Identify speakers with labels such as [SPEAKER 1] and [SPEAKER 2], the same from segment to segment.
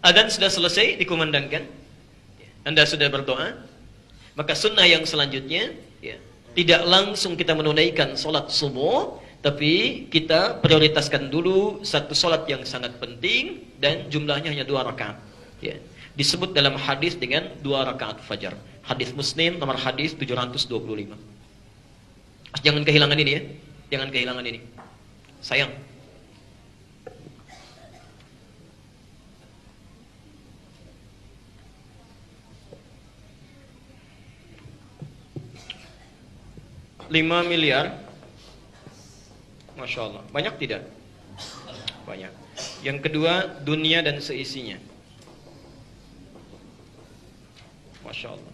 [SPEAKER 1] Adzan sudah selesai dikumandangkan, Anda sudah berdoa, maka sunnah yang selanjutnya, ya, tidak langsung kita menunaikan sholat subuh, tapi kita prioritaskan dulu satu sholat yang sangat penting dan jumlahnya hanya 2 rakaat. Ya. Disebut dalam hadis dengan 2 rakaat fajar. Hadis Muslim nomor hadis 725. Jangan kehilangan ini ya, jangan kehilangan ini. Sayang. $5 miliar, Masya Allah. Banyak tidak? Banyak. Yang kedua, dunia dan seisinya. Masya Allah.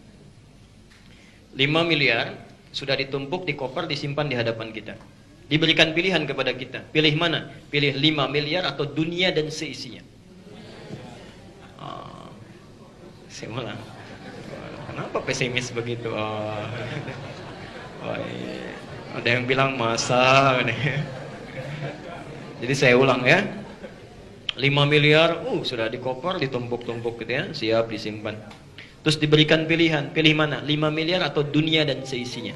[SPEAKER 1] 5 miliar sudah ditumpuk di koper, disimpan di hadapan kita. Diberikan pilihan kepada kita. Pilih mana? Pilih 5 miliar atau dunia dan seisinya. Saya ulang. Kenapa pesimis begitu? Iya. Ada yang bilang masa. Jadi saya ulang ya. 5 miliar, sudah di koper, ditumpuk-tumpuk gitu ya, siap disimpan. Terus diberikan pilihan, pilih mana? 5 miliar atau dunia dan seisinya?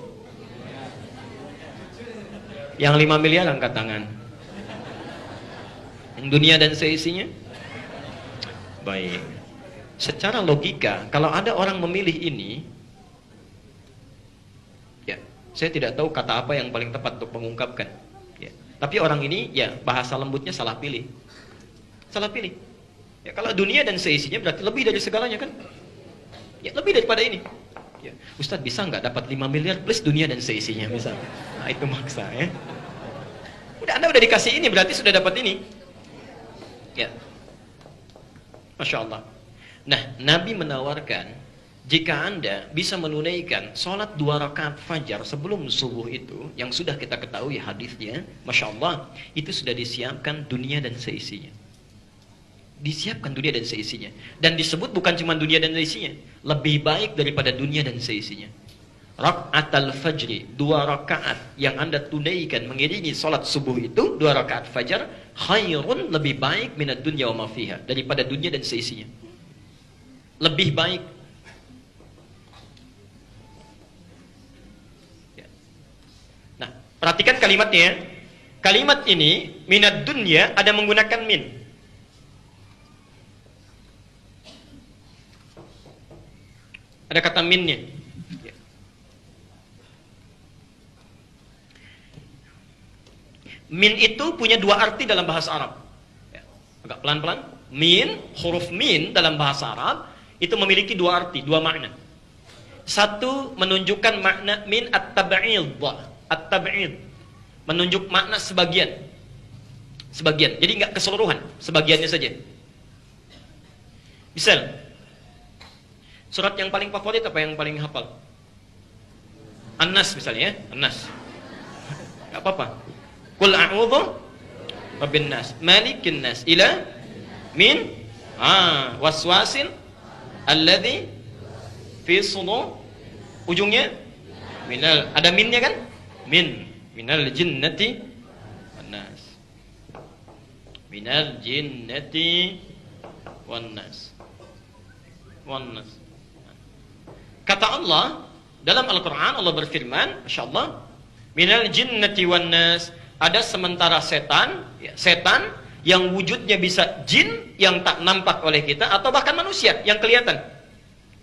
[SPEAKER 1] Yang 5 miliar angkat tangan. Yang dunia dan seisinya? Baik. Secara logika, kalau ada orang memilih ini, ya, saya tidak tahu kata apa yang paling tepat untuk mengungkapkan. Ya. Tapi orang ini, ya, bahasa lembutnya salah pilih. Salah pilih. Ya, kalau dunia dan seisinya berarti lebih dari segalanya kan? Ya, lebih daripada ini. Ya. Ustadz bisa nggak dapat 5 miliar plus dunia dan seisinya misalnya? Nah, itu maksa ya. Anda udah dikasih ini berarti sudah dapat ini. Ya. Masya Allah. Nah, Nabi menawarkan jika Anda bisa menunaikan sholat 2 rakaat fajar sebelum subuh itu, yang sudah kita ketahui hadisnya, Masya Allah, itu sudah disiapkan dunia dan seisinya. Disiapkan dunia dan seisinya. Dan disebut bukan cuma dunia dan seisinya, lebih baik daripada dunia dan seisinya. Raka'atul fajri, 2 rakaat yang Anda tunaikan mengiringi sholat subuh itu, 2 rakaat fajar, khairun, lebih baik minad dunya wa ma fiha, daripada dunia dan seisinya. Lebih baik. Ya. Nah, perhatikan kalimatnya. Kalimat ini, minad dunya, ada menggunakan min. Ada kata minnya. Ya. Min itu punya 2 arti dalam bahasa Arab. Ya. Agak pelan-pelan. Min, huruf min dalam bahasa Arab itu memiliki 2 arti, 2 makna. Satu, menunjukkan makna min at-tab'id. At-tab'id. Menunjuk makna sebagian. Sebagian. Jadi enggak keseluruhan, sebagiannya saja. Misal, surat yang paling favorit apa yang paling hafal? An-Nas misalnya ya, An-Nas. Enggak apa-apa. Qul a'udzu rabbin nas, malikin nas, ila min waswasin alladzi fi sudur, ujungnya minal, ada minnya kan? Minal jinnati wan nas. Minal jinnati wan nas. Kata Allah dalam Al-Quran, Allah berfirman, Masya Allah, minal jinnati wan nas, ada sementara setan, ya, setan yang wujudnya bisa jin yang tak nampak oleh kita, atau bahkan manusia yang kelihatan.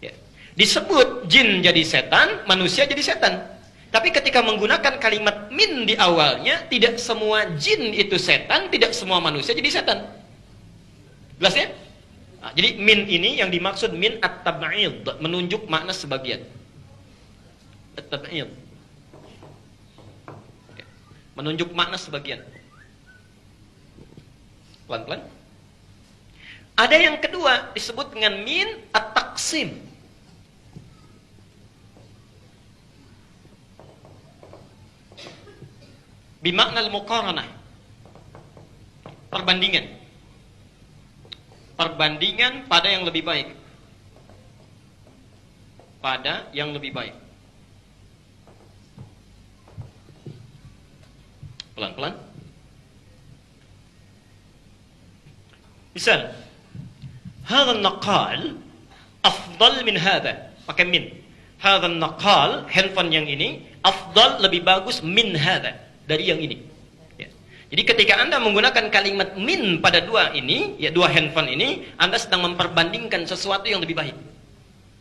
[SPEAKER 1] Ya. Disebut jin jadi setan, manusia jadi setan. Tapi ketika menggunakan kalimat min di awalnya, tidak semua jin itu setan, tidak semua manusia jadi setan. Jelas ya? Nah, jadi min ini yang dimaksud min at-tab'id, menunjuk makna sebagian. At-tab'id. Menunjuk makna sebagian. Pelan-pelan. Ada yang kedua disebut dengan min at-taqsim. Bimakna al-muqaranah. Perbandingan. Perbandingan pada yang lebih baik. Pada yang lebih baik. Pelan-pelan. Misal, Hadha naqal afdal min hadha. Pakai min. Hadha naqal, handphone yang ini, afdal, lebih bagus, min hadha, dari yang ini. Ya. Jadi ketika Anda menggunakan kalimat min pada dua ini, ya dua handphone ini, Anda sedang memperbandingkan sesuatu yang lebih baik.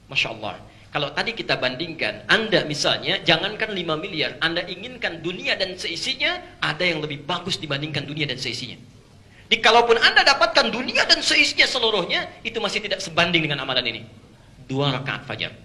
[SPEAKER 1] Masya Allah. Kalau tadi kita bandingkan, Anda misalnya, jangankan 5 miliar, Anda inginkan dunia dan seisinya, ada yang lebih bagus dibandingkan dunia dan seisinya. Jadi kalaupun Anda dapatkan dunia dan seisinya seluruhnya, itu masih tidak sebanding dengan amalan ini. 2 rakaat fajar.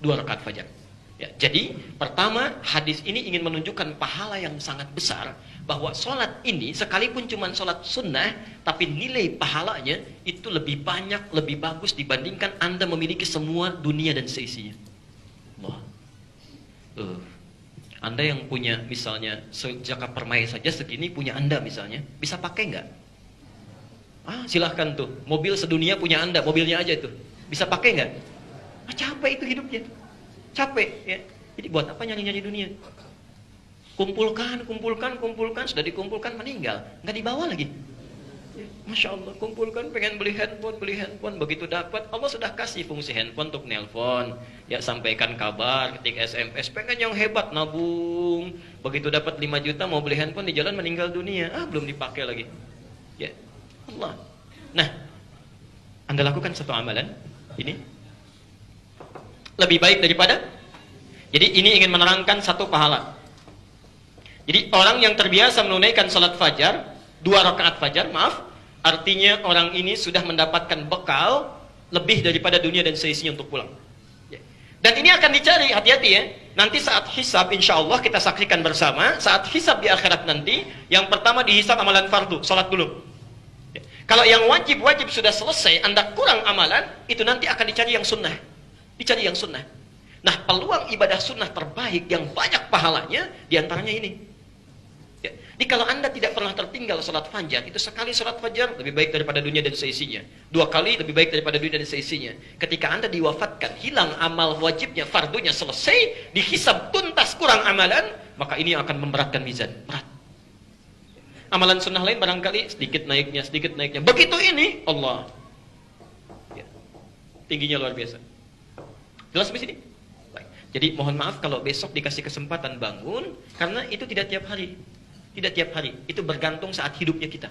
[SPEAKER 1] 2 rakaat fajar. Ya, jadi pertama hadis ini ingin menunjukkan pahala yang sangat besar, bahwa sholat ini sekalipun cuma sholat sunnah, tapi nilai pahalanya itu lebih banyak, lebih bagus dibandingkan Anda memiliki semua dunia dan seisinya. Wah. Anda yang punya misalnya sejaka permai saja segini punya Anda misalnya, bisa pakai nggak? Silahkan tuh, mobil sedunia punya Anda, mobilnya aja itu, bisa pakai nggak? Capek itu hidupnya, capek ya. Jadi buat apa nyari-nyari dunia? Kumpulkan, sudah dikumpulkan meninggal, nggak dibawa lagi. Ya, Masya Allah, kumpulkan, pengen beli handphone, begitu dapat, Allah sudah kasih fungsi handphone untuk nelpon, ya sampaikan kabar, ketik SMS, pengen yang hebat, nabung, begitu dapat 5 juta mau beli handphone di jalan meninggal dunia, belum dipakai lagi. Ya, Allah. Nah, Anda lakukan satu amalan ini lebih baik daripada. Jadi ini ingin menerangkan satu pahala. Jadi orang yang terbiasa menunaikan salat fajar, 2 rakaat fajar, artinya orang ini sudah mendapatkan bekal lebih daripada dunia dan seisinya untuk pulang. Dan ini akan dicari, hati-hati ya. Nanti saat hisab, insya Allah kita saksikan bersama, saat hisab di akhirat nanti, yang pertama dihisab amalan fardu, salat dulu. Kalau yang wajib-wajib sudah selesai, Anda kurang amalan, itu nanti akan dicari yang sunnah. Dicari yang sunnah. Nah, peluang ibadah sunnah terbaik yang banyak pahalanya, diantaranya ini. Ya. Jadi kalau Anda tidak pernah tertinggal salat fajar, itu sekali salat fajar lebih baik daripada dunia dan seisinya. 2 kali lebih baik daripada dunia dan seisinya. Ketika Anda diwafatkan, hilang amal wajibnya, fardunya selesai, dihisab tuntas kurang amalan, maka ini akan memberatkan mizan. Berat. Amalan sunnah lain barangkali sedikit naiknya. Begitu ini, Allah. Ya. Tingginya luar biasa. Jelas di sini? Baik. Jadi mohon maaf kalau besok dikasih kesempatan bangun, karena itu tidak tiap hari. Tidak tiap hari. Itu bergantung saat hidupnya kita.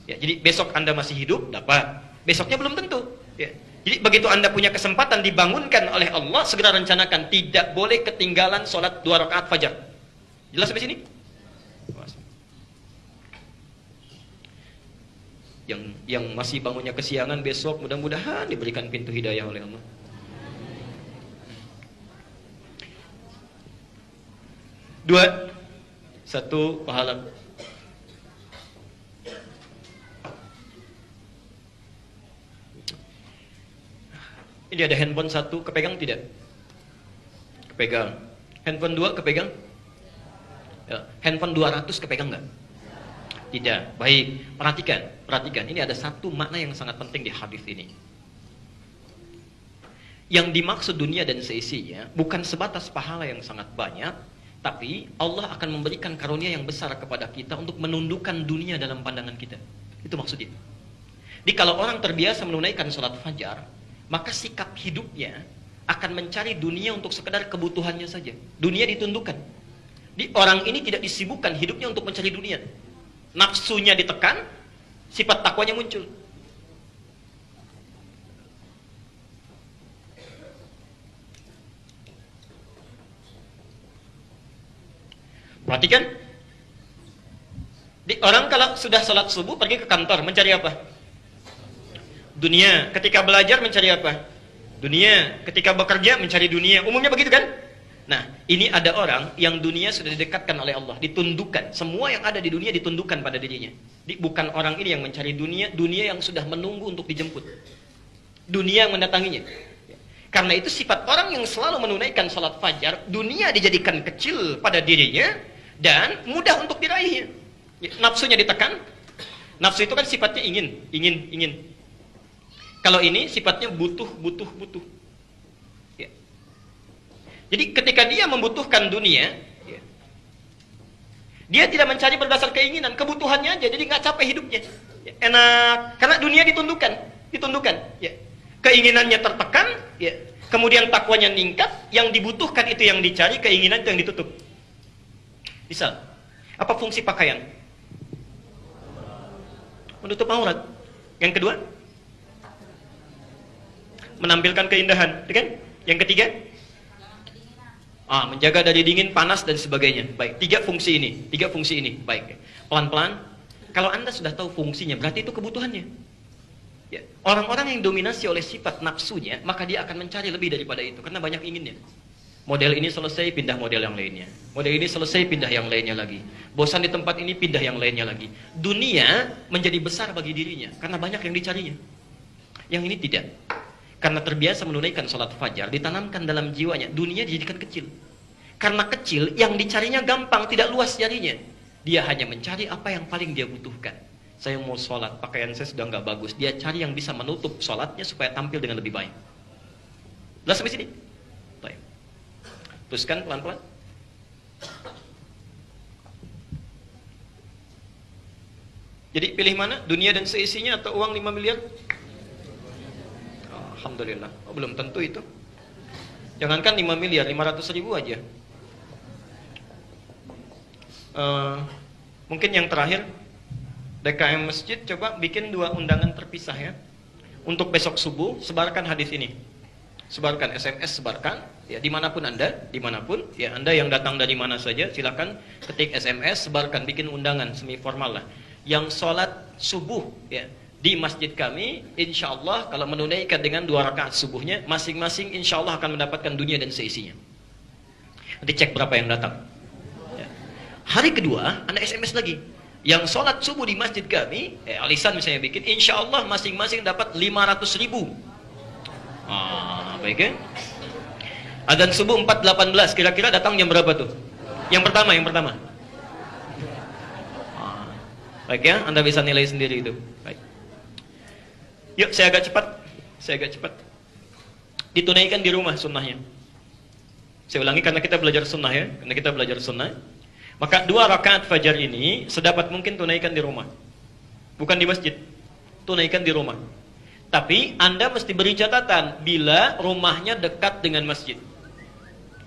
[SPEAKER 1] Ya, jadi besok Anda masih hidup, dapat. Besoknya belum tentu. Ya. Jadi begitu Anda punya kesempatan dibangunkan oleh Allah, segera rencanakan. Tidak boleh ketinggalan sholat 2 rakaat fajar. Jelas sampai sini? Yang masih bangunnya kesiangan besok, mudah-mudahan diberikan pintu hidayah oleh Allah. Satu pahala. Ini ada handphone 1, kepegang tidak? Kepegang. Handphone 2 kepegang? Ya. Handphone 200 kepegang nggak? Tidak. Baik. Perhatikan. Ini ada satu makna yang sangat penting di hadis ini. Yang dimaksud dunia dan seisinya bukan sebatas pahala yang sangat banyak, tapi Allah akan memberikan karunia yang besar kepada kita untuk menundukkan dunia dalam pandangan kita. Itu maksudnya. Jadi kalau orang terbiasa menunaikan sholat fajar, maka sikap hidupnya akan mencari dunia untuk sekedar kebutuhannya saja. Dunia ditundukkan. Jadi orang ini tidak disibukkan hidupnya untuk mencari dunia. Nafsunya ditekan, sifat takwanya muncul. Perhatikan. Orang kalau sudah sholat subuh pergi ke kantor mencari apa? Dunia. Ketika belajar mencari apa? Dunia. Ketika bekerja mencari dunia. Umumnya begitu kan? Nah, ini ada orang yang dunia sudah didekatkan oleh Allah, ditundukkan. Semua yang ada di dunia ditundukkan pada dirinya. Bukan orang ini yang mencari dunia, dunia yang sudah menunggu untuk dijemput. Dunia yang mendatanginya. Karena itu sifat orang yang selalu menunaikan salat fajar, dunia dijadikan kecil pada dirinya dan mudah untuk diraihnya. Nafsunya ditekan. Nafsu itu kan sifatnya ingin. Kalau ini sifatnya butuh. Ya. Jadi ketika dia membutuhkan dunia, ya, dia tidak mencari berdasar keinginan, kebutuhannya aja, jadi nggak capek hidupnya. Ya, enak, karena dunia ditundukkan. Ditundukkan, ya. Keinginannya tertekan, ya. Kemudian takwanya meningkat, yang dibutuhkan itu yang dicari, keinginan itu yang ditutup. Misal, apa fungsi pakaian? Menutup aurat. Yang kedua, menampilkan keindahan, kan? Yang ketiga, menjaga dari dingin, panas dan sebagainya. Baik, tiga fungsi ini, baik. Pelan-pelan. Kalau Anda sudah tahu fungsinya, berarti itu kebutuhannya. Ya. Orang-orang yang dominasi oleh sifat nafsunya, maka dia akan mencari lebih daripada itu, karena banyak inginnya. Model ini selesai, pindah model yang lainnya. Model ini selesai, pindah yang lainnya lagi. Bosan di tempat ini, pindah yang lainnya lagi. Dunia menjadi besar bagi dirinya, karena banyak yang dicarinya. Yang ini tidak. Karena terbiasa menunaikan sholat fajar, ditanamkan dalam jiwanya, dunia dijadikan kecil. Karena kecil, yang dicarinya gampang, tidak luas jarinya. Dia hanya mencari apa yang paling dia butuhkan. Saya mau sholat, pakaian saya sudah nggak bagus. Dia cari yang bisa menutup sholatnya supaya tampil dengan lebih baik. Jelas sampai sini? Baik. Teruskan pelan-pelan. Jadi pilih mana? Dunia dan seisinya atau uang 5 miliar? Alhamdulillah. Belum tentu itu. Jangankan 5 miliar, 500.000 aja. Mungkin yang terakhir, DKM Masjid coba bikin 2 undangan terpisah ya. Untuk besok subuh, sebarkan hadis ini. Sebarkan SMS, sebarkan ya, dimanapun Anda, dimanapun ya, Anda yang datang dari mana saja silakan ketik SMS, sebarkan, bikin undangan semi formal lah. Yang sholat subuh ya di masjid kami, insya Allah kalau menunaikan dengan 2 rakaat subuhnya, masing-masing insya Allah akan mendapatkan dunia dan seisinya. Nanti cek berapa yang datang ya. Hari kedua Anda SMS lagi, yang sholat subuh di masjid kami, alisan misalnya bikin, insya Allah masing-masing dapat 500.000. Baik ya. Adzan subuh 4.18, kira-kira datang jam berapa tuh? Yang pertama. Baik ya, Anda bisa nilai sendiri itu. Baik. Yuk, saya agak cepat. Ditunaikan di rumah sunnahnya. Saya ulangi karena kita belajar sunnah ya, Maka 2 rakaat fajar ini sedapat mungkin tunaikan di rumah. Bukan di masjid. Tunaikan di rumah. Tapi Anda mesti beri catatan bila rumahnya dekat dengan masjid.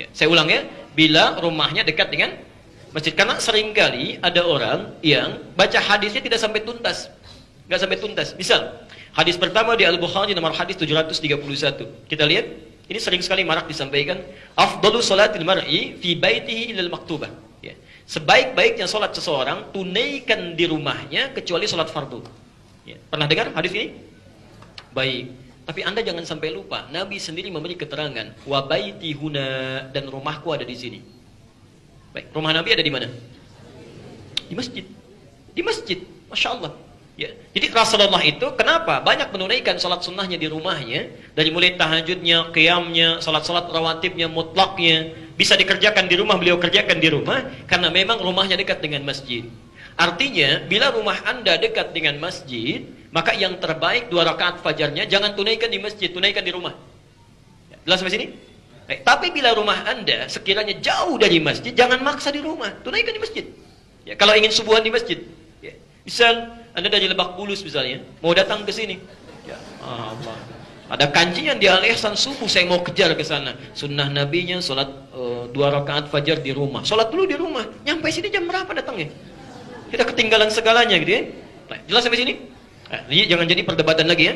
[SPEAKER 1] Ya, saya ulang ya, bila rumahnya dekat dengan masjid. Karena seringkali ada orang yang baca hadisnya tidak sampai tuntas. Nggak sampai tuntas. Misal, hadis pertama di Al-Bukhari nomor hadis 731. Kita lihat, ini sering sekali marak disampaikan. Afdalu salatil mar'i fi baitihi ilal maktubah. Ya. Sebaik-baiknya salat seseorang tunaikan di rumahnya kecuali salat fardu. Ya. Pernah dengar hadis ini? Baik. Tapi Anda jangan sampai lupa, Nabi sendiri memberi keterangan, wa baiti huna, dan rumahku ada di sini. Baik, rumah Nabi ada di mana? Di masjid. Di masjid. Masya Allah. Ya. Jadi Rasulullah itu kenapa banyak menunaikan salat sunnahnya di rumahnya, dari mulai tahajudnya, qiyamnya, salat-salat rawatibnya, mutlaknya, bisa dikerjakan di rumah, beliau kerjakan di rumah, karena memang rumahnya dekat dengan masjid. Artinya, bila rumah Anda dekat dengan masjid, maka yang terbaik 2 rakaat fajarnya jangan tunaikan di masjid, tunaikan di rumah. Jelas sampai sini? Baik. Tapi bila rumah Anda sekiranya jauh dari masjid, jangan maksa di rumah, tunaikan di masjid. Ya, kalau ingin subuhan di masjid. Ya. Misal Anda dari Lebak Bulus misalnya, mau datang ke sini. Ya, Allah. Ada kajian di Al-Ihsan subuh, saya mau kejar ke sana. Sunnah nabinya salat 2 rakaat fajar di rumah. Salat dulu di rumah. Nyampe sini jam berapa datangnya? Kita ketinggalan segalanya gitu ya. Nah, jelas sampai sini? Nah, jangan jadi perdebatan lagi ya.